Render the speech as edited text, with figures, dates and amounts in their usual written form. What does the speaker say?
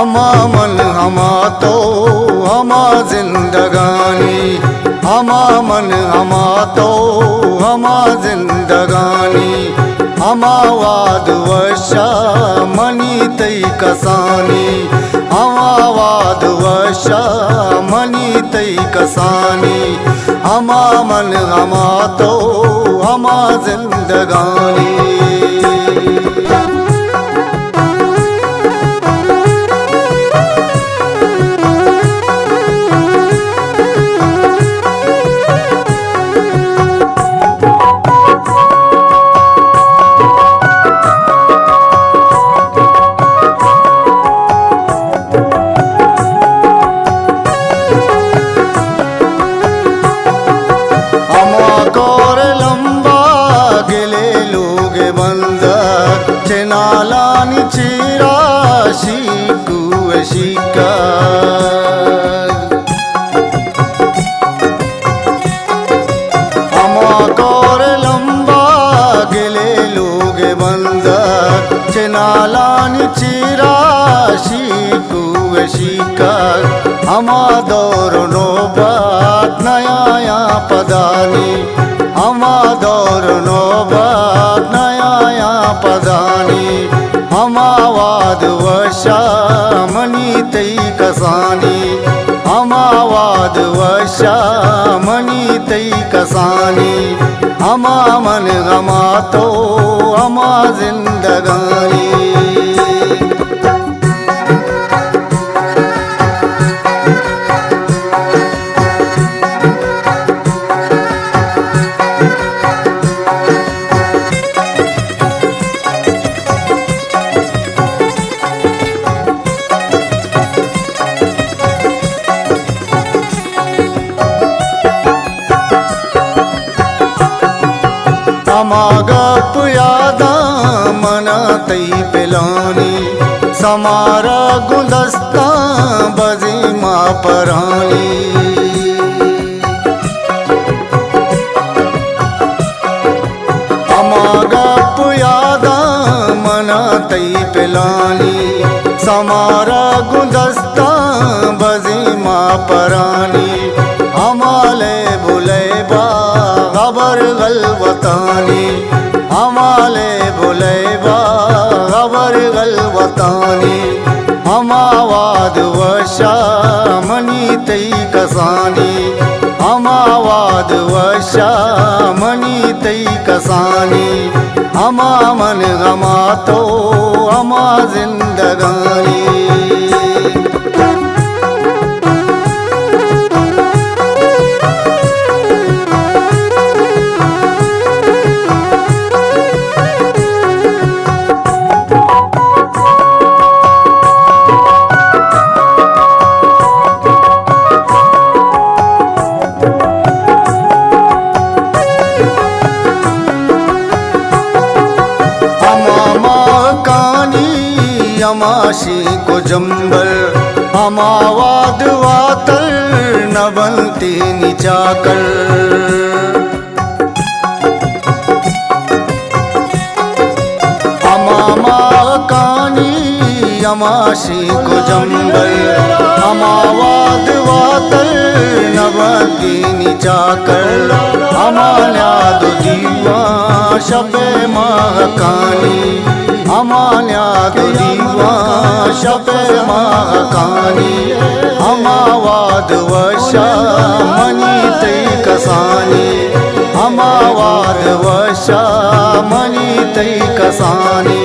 हमा मन हमा तो हमा जिंदगानी, हमा मन हमा तो हमा जिंदगानी, हमा वाद वशा मनी तई कसानी, हमा वाद वशा मनी तई कसानी, हमा मन हमा तो हमा जिंदगानी। नालानी चिरा शीकू शिका हमा कौर लंबा गिले लोग बंदर नालानी चिरा शीकू शिका हमा दौर नो बात नया पदानी, हमा दौर नो बात नया पदानी, हमा वाद वशा मनी तई कसानी, हमा वाद वशा मनी तई कसानी, हमा मन हमा तो हमा जिंदगानी। हमा गप यादा मना तई पिलानी, समारा गुलस्ता बजी माँ परानी, हमा गप यादा मना तई पिलानी, समारा गुलस्ता बजी माँ परानी, हमाले बुले बा खबर गलवतानी, हमाले बुलेबा खबर गलवतानी, हमा वाद वशा मनी तई कसानी, हमा वाद वशा मनी तई कसानी, हमा मन हमा तो हमा जिंदगानी। हमाशी को जंबल हमा वाद वातर न बनती निचाकर, हमा कानी हमाशी को जंबल हमा वाद वातर न बनती निचाकर, हमा न्याद दीवा शबे महकानी, हमा न्याद दीवा शबे महकानी, हमा वाद वशा मनी तई कसानी, हमा वाद वशा मनी तई कसानी।